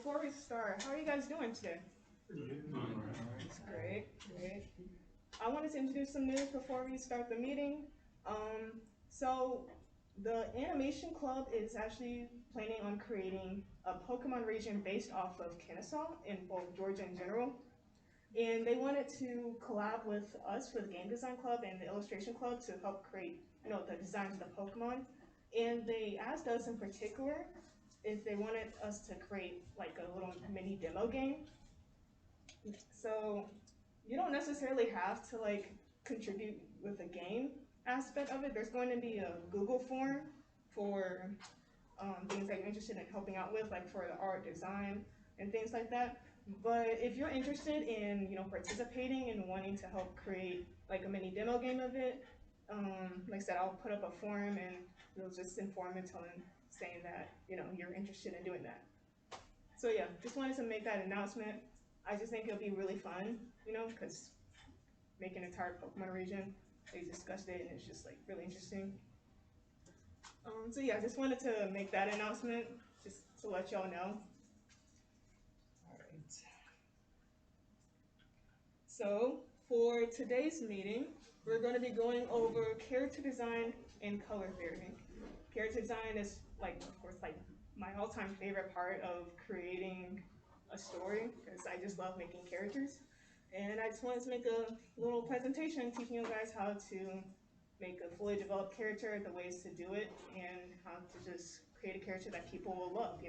before we start, how are you guys doing today? Great, great. I wanted to introduce some news before we start the meeting. So the Animation Club is actually planning on creating a Pokemon region based off of Kennesaw in both Georgia and general. And they wanted to collab with us for the Game Design Club and the Illustration Club to help create, the designs of the Pokemon. And they asked us in particular if they wanted us to create like a little mini demo game. So you don't necessarily have to like contribute with the game aspect of it. There's going to be a Google form for things that you're interested in helping out with, like for the art, design, and things like that. But if you're interested in, participating and wanting to help create like a mini demo game of it, like I said, I'll put up a forum and you'll just inform and tell them saying that, you're interested in doing that. So yeah, just wanted to make that announcement. I just think it'll be really fun, because making an entire Pokemon region, they discussed it and it's just like really interesting. So yeah, I just wanted to make that announcement just to let y'all know. All right. So for today's meeting, we're going to be going over character design and color theory. Character design is like, of course, like my all-time favorite part of creating a story because I just love making characters. And I just wanted to make a little presentation teaching you guys how to make a fully developed character, the ways to do it, and how to just create a character that people will love,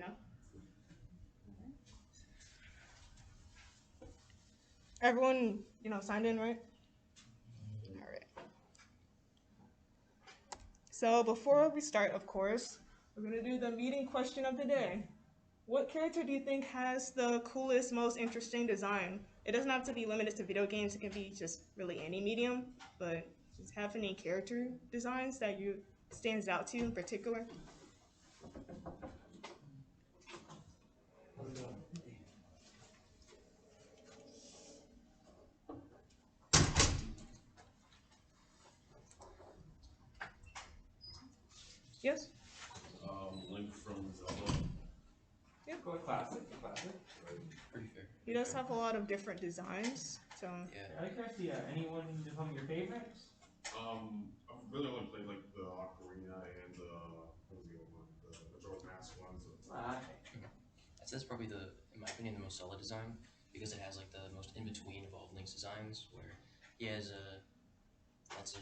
Everyone, signed in, right? All right. So before we start, of course, we're gonna do the meeting question of the day. What character do you think has the coolest, most interesting design? It doesn't have to be limited to video games, it can be just really any medium, but just have any character designs that you stands out to you in particular? Yes? Link from Zelda. Yeah. Go with classic. Pretty fair. He does have a lot of different designs, so. Yeah. I like to see anyone among your favorites. I've really only played like the Ocarina and what was the other one? The Majora's Mask ones. That's probably in my opinion, the most solid design because it has like the most in between of all of Link's designs, where he has lots of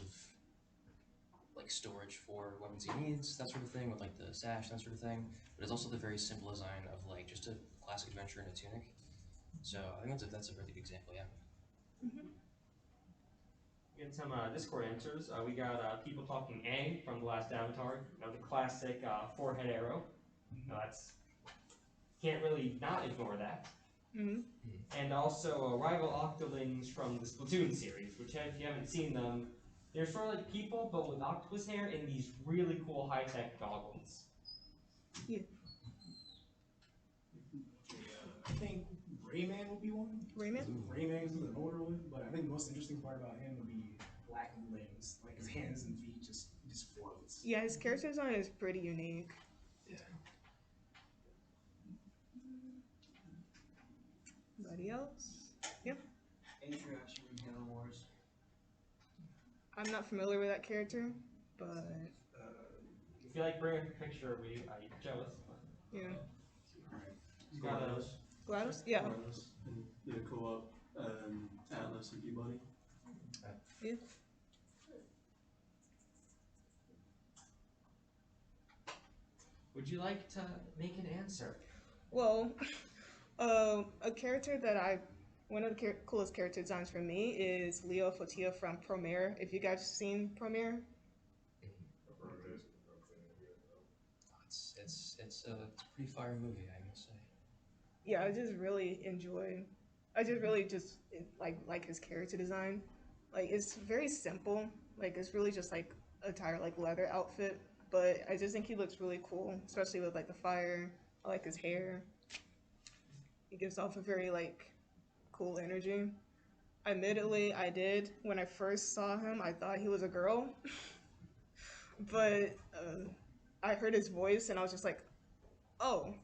like storage for weapons he needs, that sort of thing, with like the sash, that sort of thing. But it's also the very simple design of like just a classic adventure in a tunic. So I think that's a really good example, yeah. Mm-hmm. Get some Discord answers. We got people talking A from the last Avatar. The classic forehead arrow. That's can't really not ignore that. Mm-hmm. And also rival Octolings from the Splatoon series, which if you haven't seen them, they're sort of like people but with octopus hair in these really cool high-tech goggles. Yeah. I think Rayman would be one. Rayman? Rayman is an older one, but I think the most interesting part about him would be black limbs, like his hands and feet just floats. Yeah, his character design is pretty unique. Yeah. Anybody else? Yep. Atrax from Halo Wars. I'm not familiar with that character, but If you like bring up a picture of you can show us. yeah. GLaDOS. GLaDOS? Yeah. GLaDOS and the co-op Atlas and Peabody. Yeah. Would you like to make an answer? Well, a character that one of the coolest character designs for me is Leo Fotia from Promare. If you guys seen Promare, It's a pretty fire movie, I must say. yeah, I just really just like his character design. Like it's very simple. Like it's really just like a entire like leather outfit, but I just think he looks really cool, especially with like the fire. I like his hair. He gives off a very like cool energy. Admittedly, I did when I first saw him. I thought he was a girl, but I heard his voice and I was just like, oh,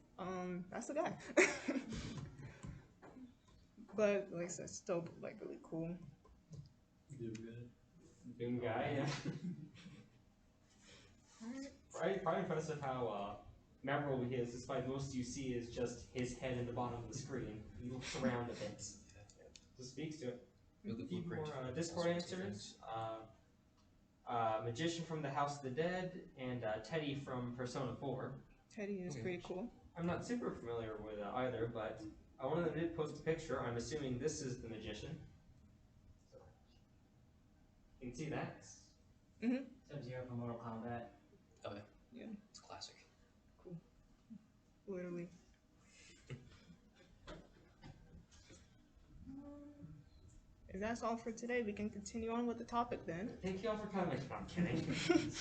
That's the guy. But like I said, still like really cool. Doom good. Doom guy, yeah. Probably impressive how memorable he is, despite most you see is just his head in the bottom of the screen. He looks around a bit. Just speaks to it. Real good Few blueprint. more Discord Also, answers. Magician from the House of the Dead, and Teddy from Persona 4. Teddy is Okay. pretty cool. I'm not super familiar with either, but one of them did post a picture. I'm assuming this is the Magician. So, you can see that. Sub-Zero from Mortal Kombat. Oh yeah. Yeah. It's classic. Literally. If that's all for today, we can continue on with the topic then. Thank you all for coming. No, I'm kidding.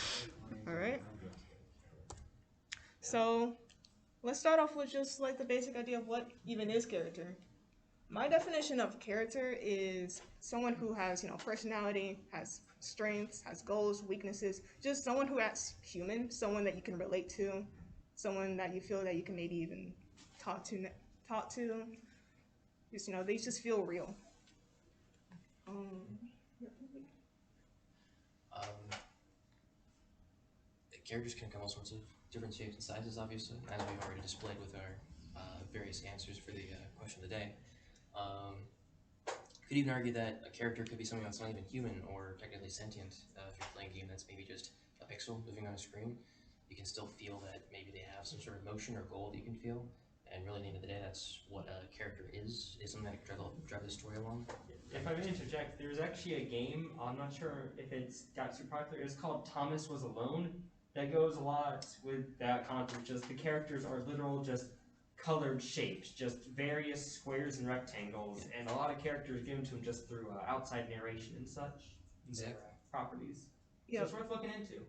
All right. So let's start off with just like the basic idea of what even is character. My definition of character is someone who has, personality, has strengths, has goals, weaknesses, just someone who acts human, someone that you can relate to, someone that you feel that you can maybe even talk to. Just, they just feel real. Characters can come all sorts of different shapes and sizes, obviously, as we've already displayed with our various answers for the question of the day. Could even argue that a character could be something that's not even human or technically sentient. If you're playing a game that's maybe just a pixel moving on a screen, you can still feel that maybe they have some sort of motion or goal that you can feel. And really, at the end of the day, that's what a character is something that can drive the story along. If I may interject, there's actually a game, I'm not sure if it's got super popular, it's called Thomas Was Alone, that goes a lot with that concept. Just the characters are literal, just colored shapes, just various squares and rectangles, and a lot of characters given to them just through outside narration and such, their properties. Yeah. So it's worth looking into.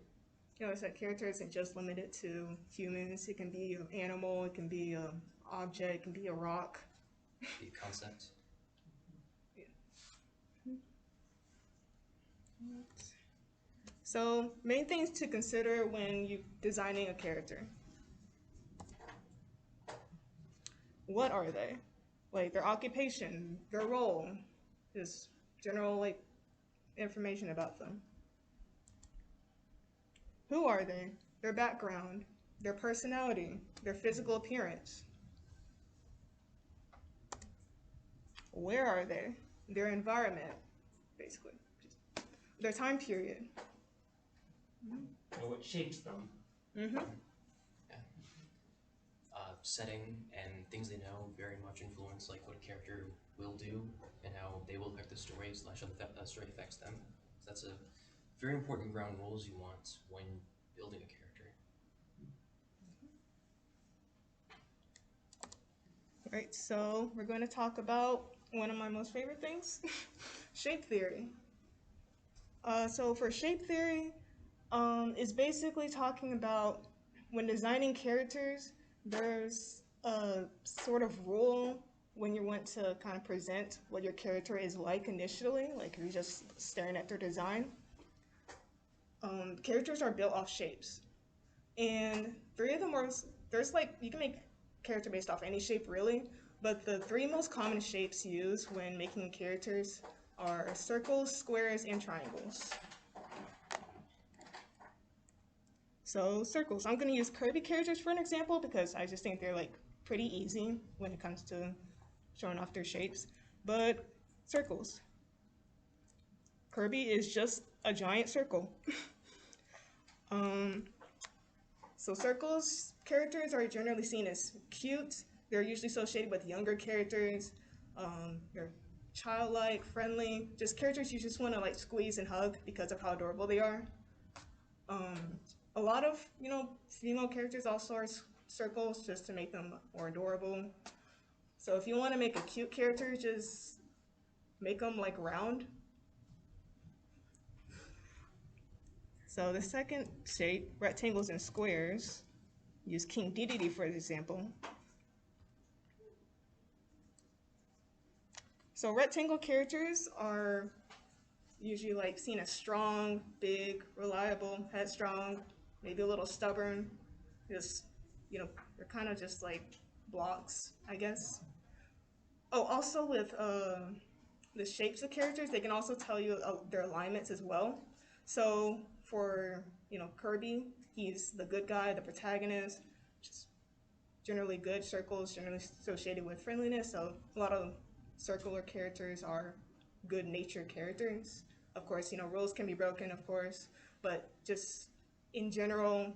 It's like character isn't just limited to humans. It can be an animal, it can be an object, it can be a rock. The concept. So, main things to consider when you designing a character. What are they? Like their occupation, their role, just general information about them. Who are they? Their background, their personality, their physical appearance. Where are they? Their environment, basically. Their time period. What shapes them. Mm-hmm. Setting and things they know very much influence like what a character will do and how they will affect the story / how the story affects them. So that's a very important ground rules you want when building a character. All right, so we're going to talk about one of my most favorite things, shape theory. So for shape theory, it's basically talking about when designing characters, there's a sort of rule when you want to kind of present what your character is like initially, like if you're just staring at their design. Characters are built off shapes. And three of them are, you can make character based off any shape really, but the three most common shapes used when making characters are circles, squares, and triangles. So circles, I'm going to use Kirby characters for an example because I just think they're pretty easy when it comes to showing off their shapes. But circles. Kirby is just a giant circle. So circles, characters are generally seen as cute. They're usually associated with younger characters. They're childlike, friendly, just characters you just want to squeeze and hug because of how adorable they are. A lot of, female characters also are circles just to make them more adorable. So if you want to make a cute character, just make them round. So the second shape, rectangles and squares, use King Dedede for example. So rectangle characters are usually seen as strong, big, reliable, headstrong, maybe a little stubborn. Just they're kind of just like blocks, I guess. Oh, also with the shapes of characters, they can also tell you their alignments as well. So for Kirby, he's the good guy, the protagonist, just generally good. Circles generally associated with friendliness, so a lot of circular characters are good natured characters. Of course, rules can be broken, of course, but just in general,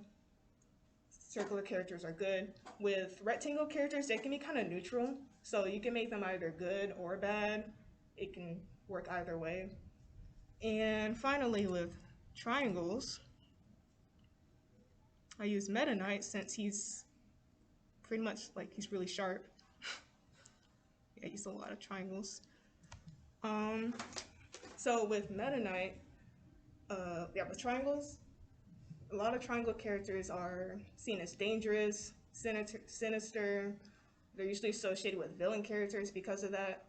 circular characters are good. With rectangle characters, they can be kind of neutral, so you can make them either good or bad. It can work either way. And finally, with triangles, I use Meta Knight since he's pretty much like he's really sharp. Yeah, I use a lot of triangles. So with Meta Knight, with triangles, a lot of triangle characters are seen as dangerous, sinister. They're usually associated with villain characters because of that.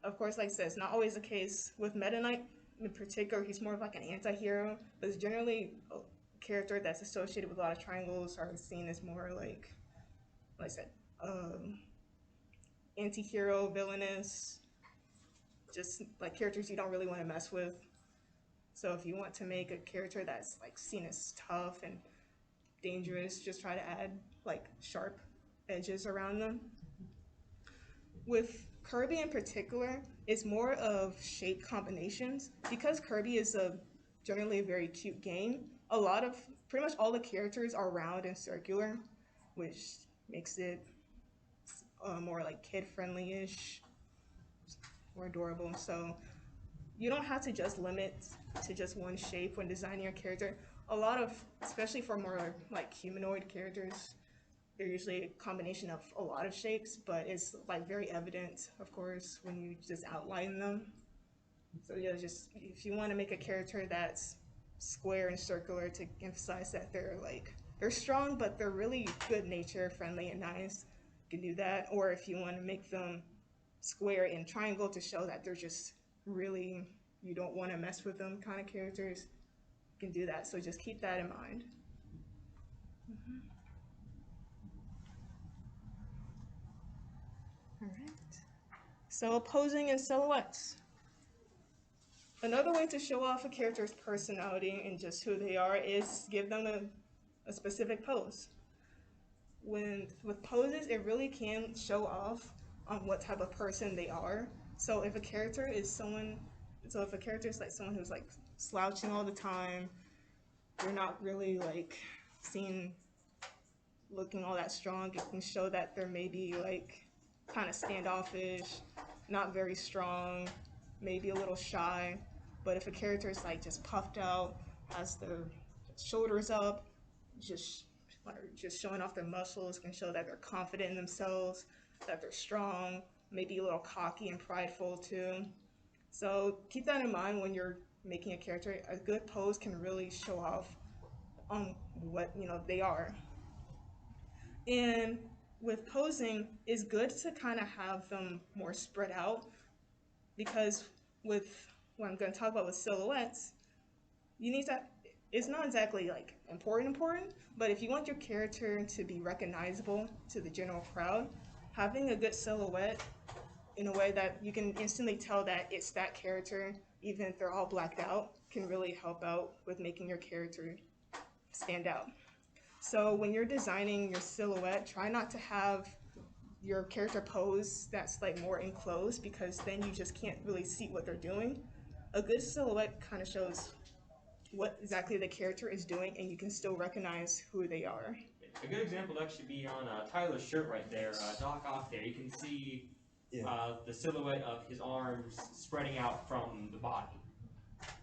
Of course, like I said, it's not always the case with Meta Knight in particular. He's more of like an anti-hero, but it's generally a character that's associated with a lot of triangles are seen as more like I said, anti-hero, villainous, just like characters you don't really want to mess with. So if you want to make a character that's like seen as tough and dangerous, just try to add like sharp edges around them. With Kirby in particular, it's more of shape combinations. Because Kirby is generally a very cute game, pretty much all the characters are round and circular, which makes it more like kid-friendly-ish, more adorable. So you don't have to just limit to just one shape when designing your character. Especially for more like humanoid characters, they're usually a combination of a lot of shapes, but it's like very evident, of course, when you just outline them. So yeah, just if you want to make a character that's square and circular to emphasize that they're strong, but they're really good nature, friendly and nice, you can do that. Or if you want to make them square and triangle to show that they're just really, you don't want to mess with them kind of characters, you can do that. So just keep that in mind. All right. So posing and silhouettes. Another way to show off a character's personality and just who they are is give them a specific pose. With poses, it really can show off on what type of person they are. So if a character is like someone who's like slouching all the time, they're not really like seen looking all that strong. It can show that they're maybe like kind of standoffish, not very strong, maybe a little shy. But if a character is like just puffed out, has their shoulders up, just showing off their muscles, can show that they're confident in themselves, that they're strong, maybe a little cocky and prideful too. So keep that in mind when you're making a character. A good pose can really show off on what they are. And with posing, it's good to kind of have them more spread out, because with what I'm going to talk about with silhouettes, it's not exactly like important, but if you want your character to be recognizable to the general crowd, having a good silhouette in a way that you can instantly tell that it's that character, even if they're all blacked out, can really help out with making your character stand out. So when you're designing your silhouette, try not to have your character pose that's like more enclosed, because then you just can't really see what they're doing. A good silhouette kind of shows what exactly the character is doing, and you can still recognize who they are. A good example would actually be on Tyler's shirt right there, Doc Ock there. You can see the silhouette of his arms spreading out from the body.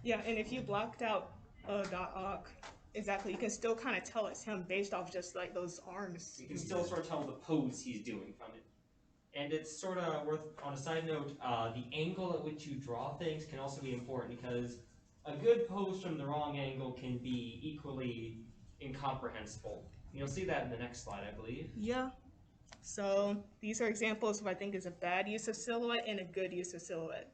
Yeah, and if you blocked out Doc Ock, exactly, you can still kind of tell it's him based off just like those arms. You can still sort of tell the pose he's doing from it. And it's sort of worth, on a side note, the angle at which you draw things can also be important, because a good pose from the wrong angle can be equally incomprehensible. You'll see that in the next slide, I believe. Yeah. So these are examples of, I think, is a bad use of silhouette and a good use of silhouette.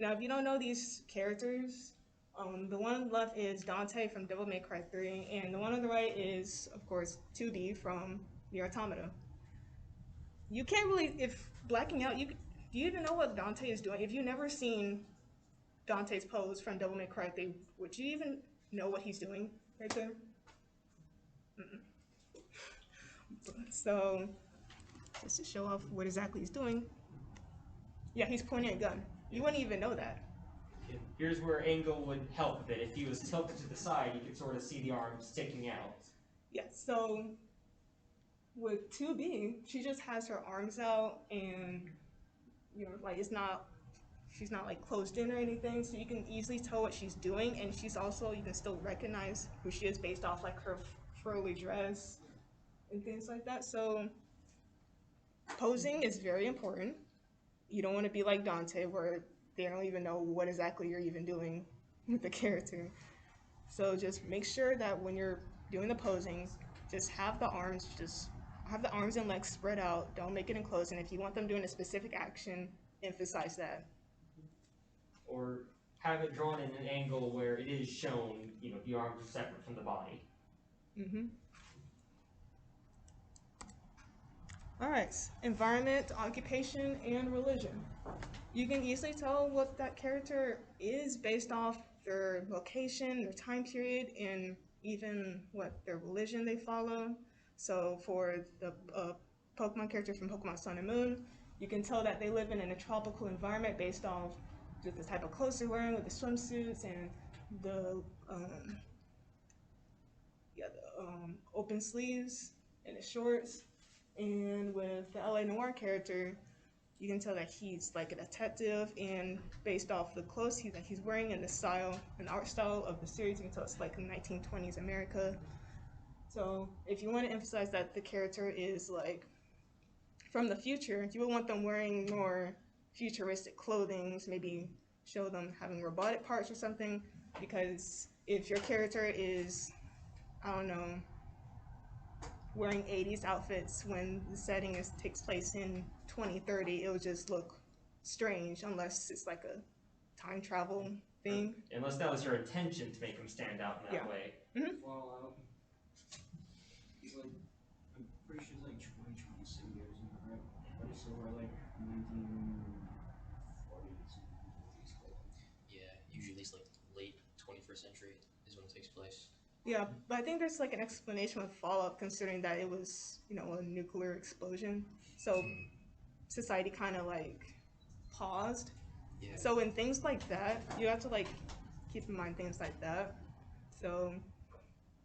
Now, if you don't know these characters, The one left is Dante from Devil May Cry 3, and the one on the right is, of course, 2B from Nier Automata. You can't really, if blacking out, do you even know what Dante is doing? If you've never seen Dante's pose from Devil May Cry 3, would you even know what he's doing right there? So, just to show off what exactly he's doing, yeah, he's pointing a gun. You wouldn't even know that. Here's where angle would help a bit. If he was tilted to the side, you could sort of see the arm sticking out. Yeah, so with 2B, she just has her arms out and, you know, like she's not like closed in or anything, so you can easily tell what she's doing, and she's also, you can still recognize who she is based off like her frilly dress and things like that. So posing is very important. You don't want to be like Dante where they don't even know what exactly you're even doing with the character. So just make sure that when you're doing the posing, just have the arms and legs spread out. Don't make it enclosed, and if you want them doing a specific action, emphasize that. Or have it drawn in an angle where it is shown, you know, the arms are separate from the body. All right, environment, occupation, and religion. You can easily tell what that character is based off their location, their time period, and even what their religion they follow. So for the Pokemon character from Pokemon Sun and Moon, you can tell that they live in a tropical environment based off just the type of clothes they're wearing with the swimsuits and the open sleeves and the shorts. And with the LA Noir character, you can tell that he's like a detective, and based off the clothes he's wearing and the style and art style of the series, you can tell it's like in 1920s America. So if you want to emphasize that the character is like from the future, you would want them wearing more futuristic clothing, maybe show them having robotic parts or something, because if your character is, I don't know, wearing 80s outfits when the setting takes place in 2030, it would just look strange unless it's like a time travel thing. Unless that was your intention to make him stand out in that way. Fallout. He's like, I'm pretty sure it's like 2026 years, right? So we're like 1940s. Yeah, usually it's like late 21st century is when it takes place. Yeah, but I think there's like an explanation with Fallout, considering that it was, you know, a nuclear explosion. So society kind of like paused. Yeah. So in things like that, you have to like keep in mind things like that. So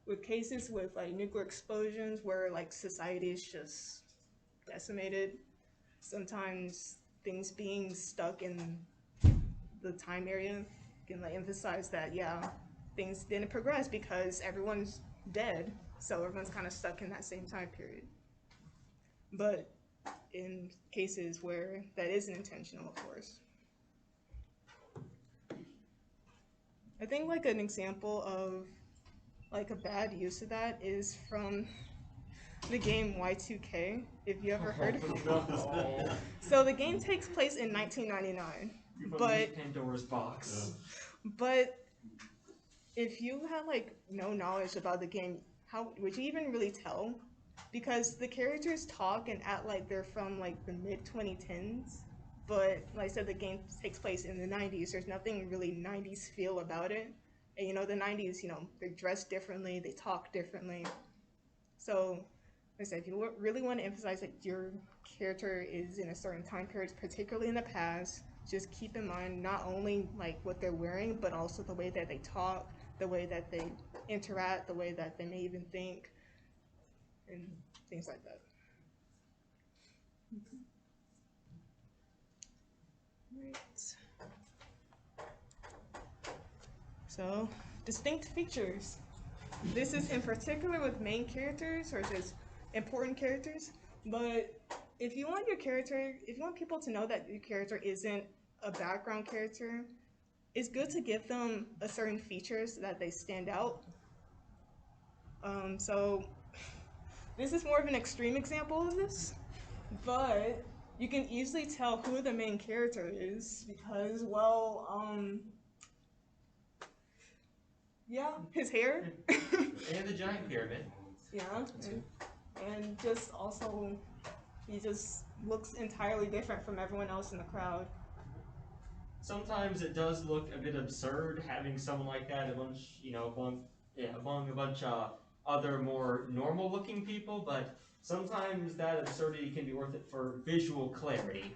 with cases with like nuclear explosions where like society is just decimated, sometimes things being stuck in the time area can like emphasize that, yeah, things didn't progress because everyone's dead, so everyone's kind of stuck in that same time period. But in cases where that isn't intentional, of course. I think like an example of like a bad use of that is from the game Y2K, if you ever heard of it. So the game takes place in 1999, but Pandora's box. but if you had like no knowledge about the game, how would you even really tell? Because the characters talk and act like they're from like the mid 2010s, but like I said, the game takes place in the 90s. There's nothing really 90s feel about it. And you know, the 90s, you know, they're dressed differently, they talk differently. So, like I said, if you really want to emphasize that your character is in a certain time period, particularly in the past, just keep in mind not only like what they're wearing, but also the way that they talk, the way that they interact, the way that they may even think, and things like that. Right. So, distinct features. This is in particular with main characters or just important characters, but if you want people to know that your character isn't a background character, it's good to give them a certain features so that they stand out. So this is more of an extreme example of this, but you can easily tell who the main character is because, well, Yeah, his hair. And the giant pyramid. Yeah, That's and just also, he just looks entirely different from everyone else in the crowd. Sometimes it does look a bit absurd having someone like that among a bunch of other more normal looking people, but sometimes that absurdity can be worth it for visual clarity.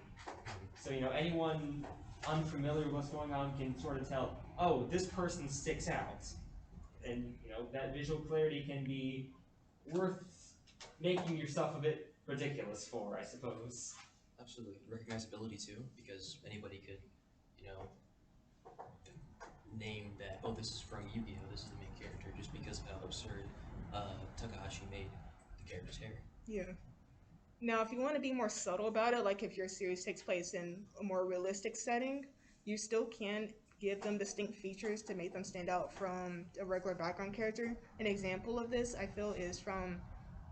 So, anyone unfamiliar with what's going on can sort of tell, oh, this person sticks out. And, that visual clarity can be worth making yourself a bit ridiculous for, I suppose. Absolutely. Recognizability too, because anybody could, you know, name that, oh, this is from Yu-Gi-Oh! This is the main character, just because of how absurd Takahashi made the character's hair. Yeah. Now, if you want to be more subtle about it, like if your series takes place in a more realistic setting, you still can give them distinct features to make them stand out from a regular background character. An example of this, I feel, is from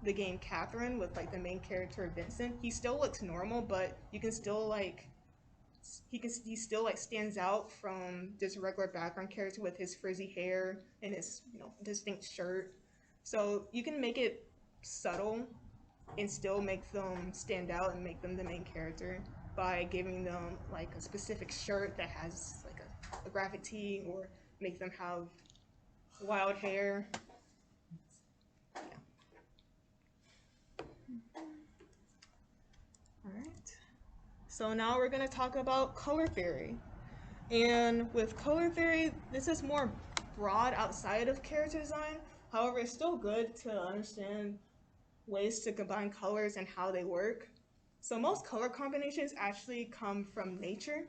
the game Catherine with like the main character Vincent. He still looks normal, but you can still like he still like stands out from just a regular background character with his frizzy hair and his distinct shirt. So you can make it subtle and still make them stand out and make them the main character by giving them like a specific shirt that has like a graphic tee, or make them have wild hair. Alright. So now we're going to talk about color theory. And with color theory, this is more broad outside of character design. However, it's still good to understand ways to combine colors and how they work. So most color combinations actually come from nature,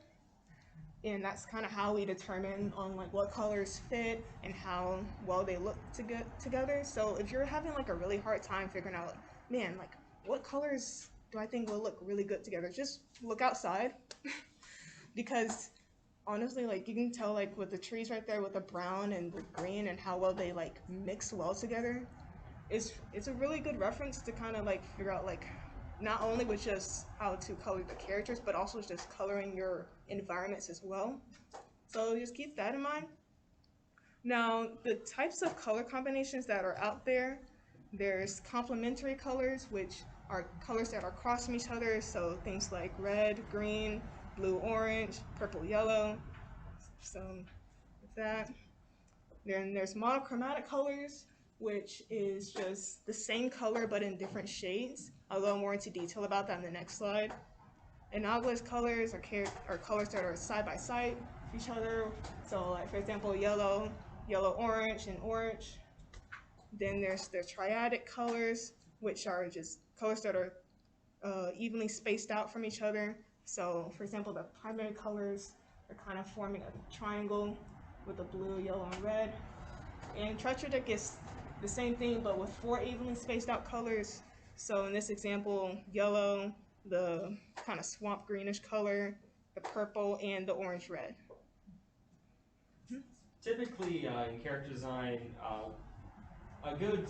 and that's kind of how we determine on like what colors fit and how well they look together. So if you're having like a really hard time figuring out, man, like what colors do I think will look really good together, just look outside. Because honestly, like you can tell like with the trees right there with the brown and the green and how well they like mix well together. It's a really good reference to kind of like figure out like not only with just how to color the characters, but also just coloring your environments as well. So just keep that in mind. Now, the types of color combinations that are out there, there's complementary colors, which are colors that are across from each other. So things like red, green, blue, orange, purple, yellow. So with that. Then there's monochromatic colors, which is just the same color but in different shades. I'll go more into detail about that in the next slide. Analogous colors are colors that are side by side of each other. So like for example, yellow, orange, and orange. Then there's the triadic colors, which are just colors that are evenly spaced out from each other. So for example, the primary colors are kind of forming a triangle with the blue, yellow, and red. And tetradic is the same thing, but with 4 evenly spaced out colors. So in this example, yellow, the kind of swamp greenish color, the purple, and the orange red. Typically, in character design, a good,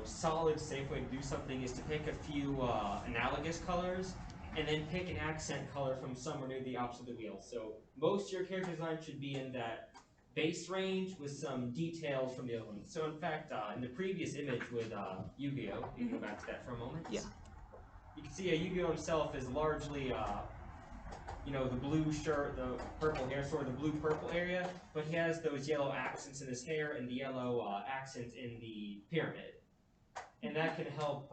solid, safe way to do something is to pick a few analogous colors, and then pick an accent color from somewhere near the opposite of the wheel. So most of your character design should be in that base range with some details from the other ones. So in fact, in the previous image with Yu-Gi-Oh, you can go back to that for a moment. Yeah. You can see Yu-Gi-Oh himself is largely the blue shirt, the purple hair, sort of the blue-purple area, but he has those yellow accents in his hair and the yellow accents in the pyramid. And that can help,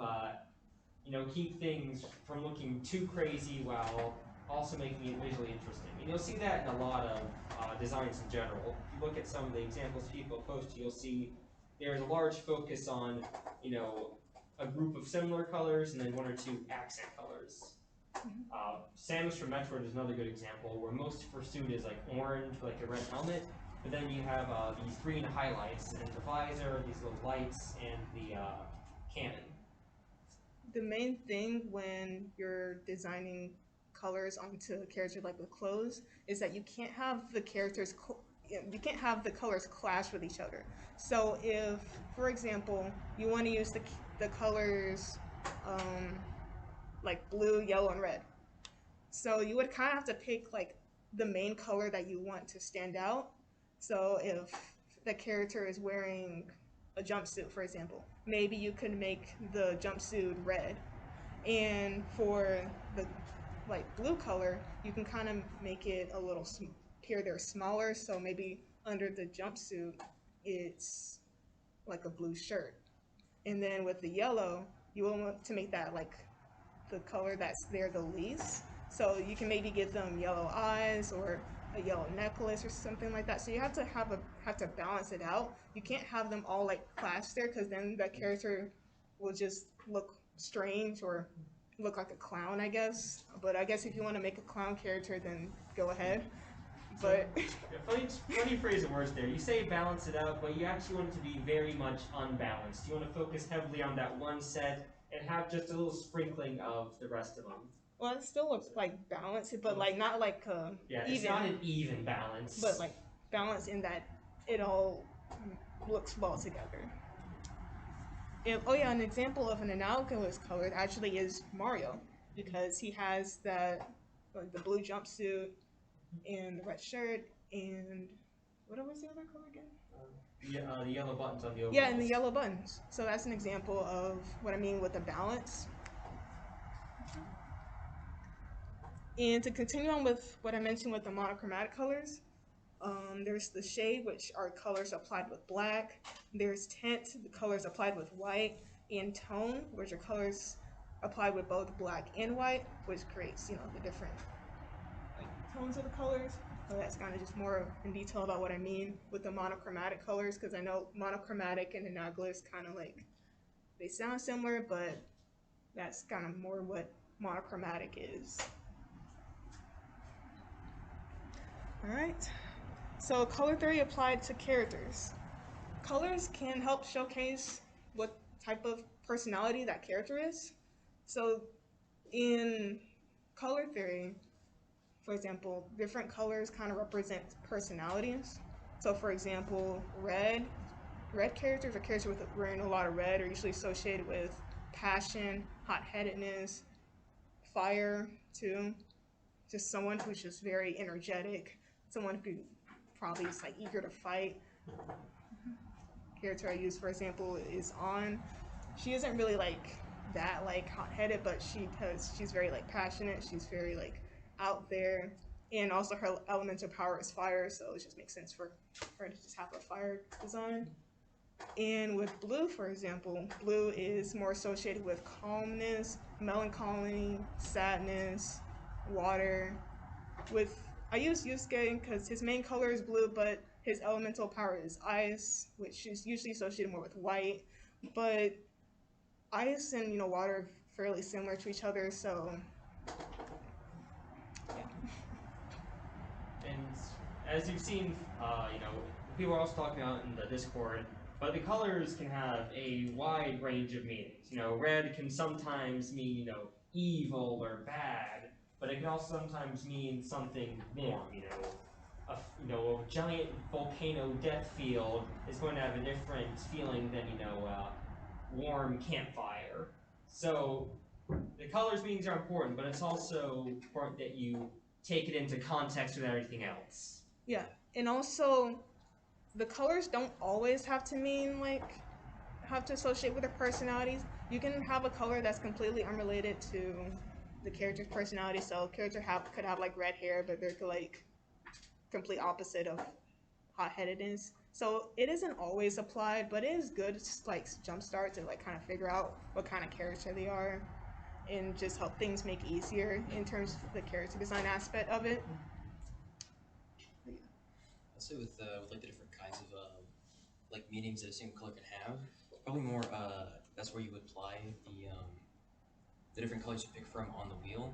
keep things from looking too crazy while also making it visually interesting. And you'll see that in a lot of designs in general. If you look at some of the examples people post, you'll see there's a large focus on, a group of similar colors and then 1 or 2 accent colors. Samus from Metroid is another good example, where most pursuit is like orange, like a red helmet, but then you have these green highlights, and the visor, these little lights, and the cannon. The main thing when you're designing colors onto a character like with clothes is that you can't have the colors clash with each other. So if, for example, you want to use the colors like blue, yellow, and red, so you would kind of have to pick like the main color that you want to stand out. So if the character is wearing a jumpsuit, for example, maybe you could make the jumpsuit red, and for the like blue color, you can kind of make it a little here they're smaller, so maybe under the jumpsuit, it's like a blue shirt. And then with the yellow, you will want to make that like the color that's there the least. So you can maybe give them yellow eyes or a yellow necklace or something like that. So you have to balance it out. You can't have them all like clash there, because then the character will just look strange or look like a clown, I guess. But I guess if you want to make a clown character, then go ahead. But funny phrase of words there. You say balance it out, but you actually want it to be very much unbalanced. You want to focus heavily on that one set and have just a little sprinkling of the rest of them. well, it still looks like balanced, but like not like Yeah, even, it's not an even balance. but like balance in that it all looks well together. And, oh yeah, an example of an analogous color actually is Mario, because he has that like the blue jumpsuit and the red shirt, and what was the other color again? The yellow buttons on the overalls. Yeah, and the yellow buttons. So that's an example of what I mean with the balance. And to continue on with what I mentioned with the monochromatic colors, there's the shade, which are colors applied with black. There's tint, the colors applied with white, and tone, which are colors applied with both black and white, which creates, the different tones of the colors. So that's kind of just more in detail about what I mean with the monochromatic colors, because I know monochromatic and analogous kind of like, they sound similar, but that's kind of more what monochromatic is. All right, so color theory applied to characters. Colors can help showcase what type of personality that character is. So in color theory, for example, different colors kind of represent personalities. So for example, red characters or characters with wearing a lot of red are usually associated with passion, hot-headedness, fire too. Just someone who's just very energetic, someone who probably is like eager to fight. Character I use, for example, is On. She isn't really like that like hot-headed, but she's very like passionate. She's very like out there, and also her elemental power is fire, so it just makes sense for her to just have a fire design. And with blue, for example, blue is more associated with calmness, melancholy, sadness, water. I use Yusuke because his main color is blue, but his elemental power is ice, which is usually associated more with white. But ice and water are fairly similar to each other, so yeah. And as you've seen, people are also talking about in the Discord, but the colors can have a wide range of meanings. Red can sometimes mean, evil or bad, but it can also sometimes mean something warm. A giant volcano death field is going to have a different feeling than, warm campfire. So the colors meanings are important, but it's also important that you take it into context with everything else. Yeah, and also the colors don't always have to associate with their personalities. You can have a color that's completely unrelated to the character's personality. So a character could have like red hair, but they're like complete opposite of hot-headedness. So it isn't always applied, but it is good to just like jumpstart to like kind of figure out what kind of character they are, and just help things make easier in terms of the character design aspect of it. I'd say with like the different kinds of like meanings that a single color can have, probably more that's where you apply the different colors you pick from on the wheel.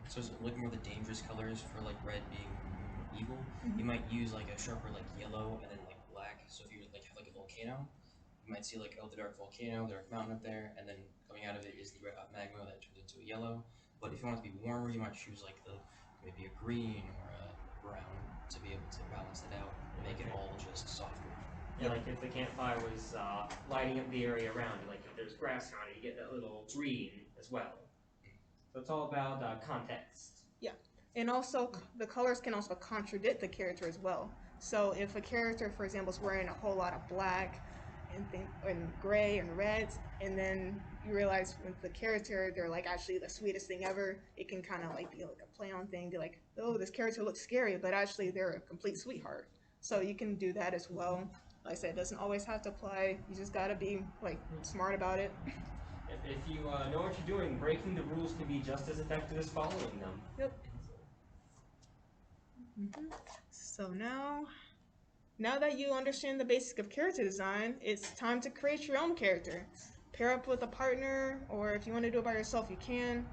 So it's looking more the dangerous colors for like red being evil. You might use like a sharper like yellow and then like black. So if you like have like a volcano, you might see like the dark volcano, the dark mountain up there, and then coming out of it is the red hot magma that turns into a yellow. But if you want it to be warmer, you might choose like maybe a green or a brown to be able to balance it out and make it all just softer. Yeah, like if the campfire was lighting up the area around, like if there's grass around it, you get that little green as well. So it's all about context. Yeah, and also the colors can also contradict the character as well. So if a character, for example, is wearing a whole lot of black and gray and reds, and then you realize with the character they're like actually the sweetest thing ever, it can kind of like be like a play on thing, be like, oh, this character looks scary, but actually they're a complete sweetheart. So you can do that as well. Like I said, it doesn't always have to apply. You just gotta be like smart about it. If you know what you're doing, breaking the rules can be just as effective as following them. Yep. So now that you understand the basic of character design, it's time to create your own character. Pair up with a partner, or if you want to do it by yourself, you can,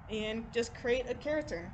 and just create a character.